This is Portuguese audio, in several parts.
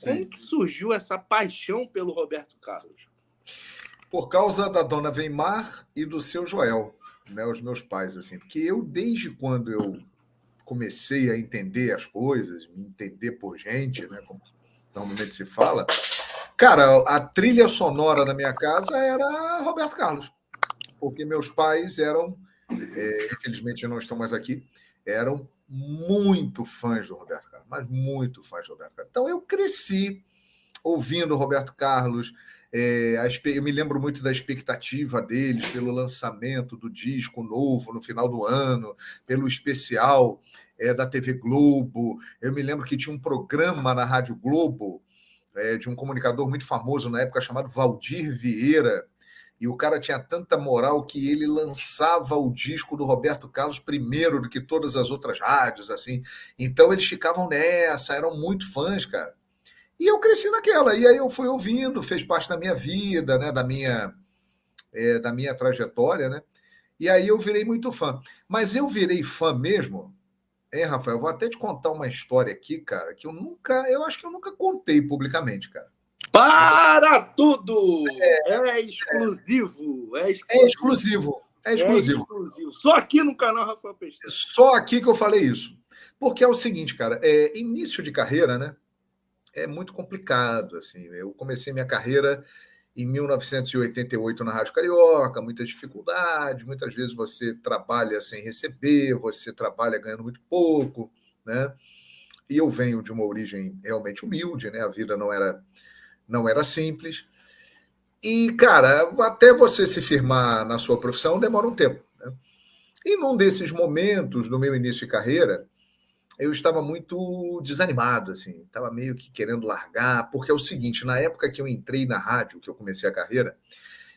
Como que surgiu essa paixão pelo Roberto Carlos? Por causa da dona Weimar e do seu Joel, né, os meus pais, assim. Porque eu, desde quando eu comecei a entender as coisas, me entender por gente, né, como normalmente se fala, cara, a trilha sonora na minha casa era Roberto Carlos. Porque meus pais eram, infelizmente não estão mais aqui, eram muito fãs do Roberto Carlos, mas muito fãs do Roberto Carlos. Então eu cresci ouvindo o Roberto Carlos. Eu me lembro muito da expectativa deles pelo lançamento do disco novo no final do ano, pelo especial da TV Globo. Eu me lembro que tinha um programa na Rádio Globo de um comunicador muito famoso na época chamado Valdir Vieira, e o cara tinha tanta moral que ele lançava o disco do Roberto Carlos primeiro do que todas as outras rádios, assim. Então eles ficavam nessa, eram muito fãs, cara. E eu cresci naquela, e aí eu fui ouvindo, fez parte da minha vida, né, da minha trajetória, né? E aí eu virei muito fã. Mas eu virei fã mesmo, Rafael? Vou até te contar uma história aqui, cara, que eu acho que eu nunca contei publicamente, cara. Para tudo! É exclusivo! É exclusivo! É exclusivo. Só aqui no canal Rafael Pestana. Só aqui que eu falei isso. Porque é o seguinte, cara, início de carreira, né? É muito complicado, assim. Eu comecei minha carreira em 1988 na Rádio Carioca, muitas dificuldades, muitas vezes você trabalha sem receber, você trabalha ganhando muito pouco, né? E eu venho de uma origem realmente humilde, né? A vida não era simples. E, cara, até você se firmar na sua profissão demora um tempo, né? E num desses momentos do meu início de carreira, eu estava muito desanimado, assim, estava meio que querendo largar, porque é o seguinte, na época que eu entrei na rádio, que eu comecei a carreira,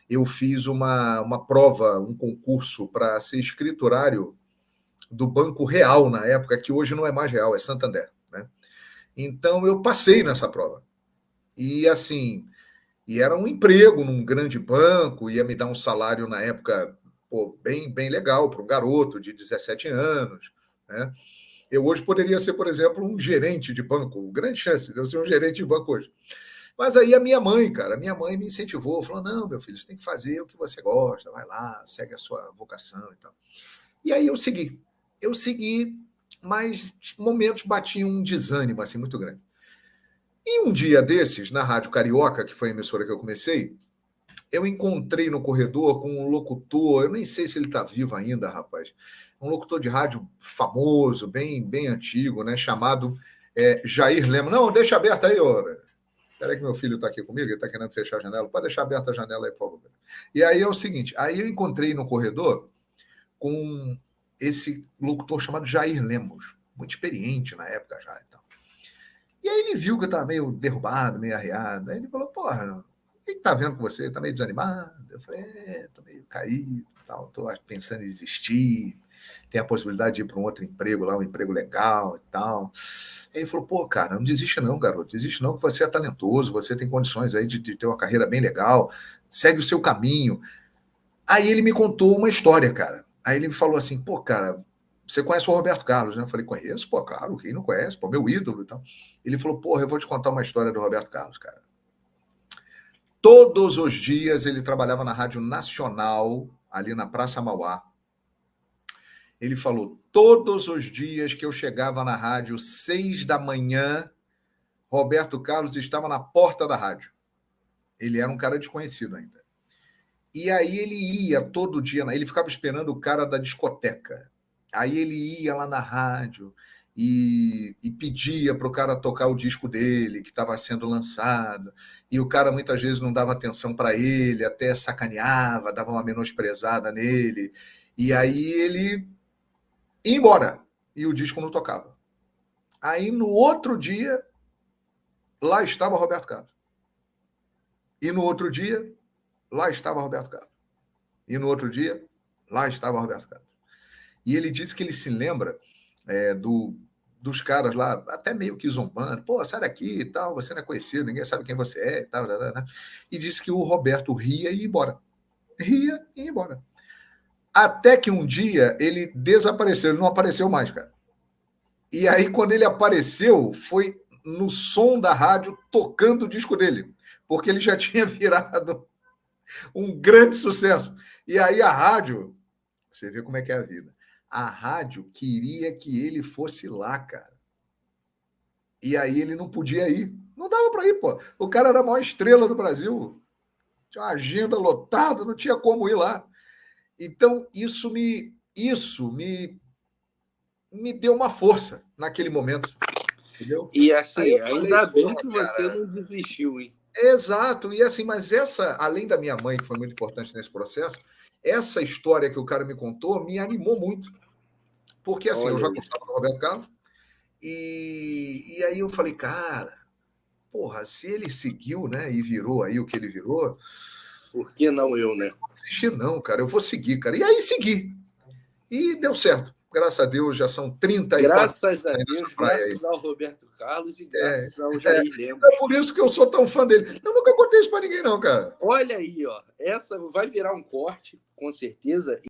eu fiz uma prova, um concurso para ser escriturário do Banco Real na época, que hoje não é mais Real, é Santander, né? Então eu passei nessa prova. E assim, era um emprego num grande banco, ia me dar um salário na época, pô, bem legal para um garoto de 17 anos, né? Eu hoje poderia ser, por exemplo, um gerente de banco, grande chance de eu ser um gerente de banco hoje. Mas aí a minha mãe me incentivou, falou: não, meu filho, você tem que fazer o que você gosta, vai lá, segue a sua vocação e tal. E aí eu segui, mas momentos batiam um desânimo assim muito grande. E um dia desses, na Rádio Carioca, que foi a emissora que eu comecei, eu encontrei no corredor com um locutor, eu nem sei se ele está vivo ainda, rapaz, um locutor de rádio famoso, bem antigo, né, chamado Jair Lemos. Não, deixa aberta aí, ô. Espera que meu filho está aqui comigo, ele está querendo fechar a janela. Pode deixar aberta a janela aí, por favor. E aí é o seguinte, aí eu encontrei no corredor com esse locutor chamado Jair Lemos, muito experiente na época já e tal. E aí ele viu que eu estava meio derrubado, meio arreado. Aí ele falou: porra, o que está vendo com você? Está meio desanimado? Eu falei: estou meio caído, estou pensando em desistir, tem a possibilidade de ir para um outro emprego lá, um emprego legal e tal. Aí ele falou: pô, cara, não desiste não, garoto, desiste não, que você é talentoso, você tem condições aí de ter uma carreira bem legal, segue o seu caminho. Aí ele me contou uma história, cara. Aí ele me falou assim: pô, cara, você conhece o Roberto Carlos, né? Eu falei: conheço, pô, claro, quem não conhece, pô, meu ídolo e tal. Ele falou: porra, eu vou te contar uma história do Roberto Carlos, cara. Todos os dias ele trabalhava na Rádio Nacional, ali na Praça Mauá. Ele falou: todos os dias que eu chegava na rádio, 6 da manhã, Roberto Carlos estava na porta da rádio. Ele era um cara desconhecido ainda. E aí ele ia todo dia, ele ficava esperando o cara da discoteca. Aí ele ia lá na rádio e pedia para o cara tocar o disco dele, que estava sendo lançado. E o cara muitas vezes não dava atenção para ele, até sacaneava, dava uma menosprezada nele. E aí ele ia embora e o disco não tocava. Aí no outro dia, lá estava Roberto Carlos. E no outro dia, lá estava Roberto Carlos. E no outro dia, lá estava Roberto Carlos. E ele disse que ele se lembra dos caras lá, até meio que zombando: pô, sai daqui e tal, você não é conhecido, ninguém sabe quem você é e tal. E disse que o Roberto ria e ia embora. Ria e ia embora. Até que um dia ele desapareceu, ele não apareceu mais, cara. E aí, quando ele apareceu, foi no som da rádio tocando o disco dele, porque ele já tinha virado um grande sucesso. E aí a rádio, você vê como é que é a vida. A rádio queria que ele fosse lá, cara. E aí ele não podia ir. Não dava para ir, pô. O cara era a maior estrela do Brasil. Tinha uma agenda lotada, não tinha como ir lá. Então, isso me deu uma força naquele momento. Entendeu? E assim, Falei, ainda bem que você não desistiu, hein? Exato, e assim, mas além da minha mãe, que foi muito importante nesse processo, essa história que o cara me contou me animou muito. Porque assim, eu já gostava do Roberto Carlos, e aí eu falei, cara, porra, se ele seguiu, né, e virou aí o que ele virou. Por que não eu, né? Não vou desistir, não, cara, eu vou seguir, cara. E aí segui. E deu certo. Graças a Deus, já são 34 Graças a Deus, graças ao Roberto Carlos e graças ao Jair Lemos. É por isso que eu sou tão fã dele. Eu nunca contei isso pra ninguém, não, cara. Olha aí, ó. Essa vai virar um corte, com certeza.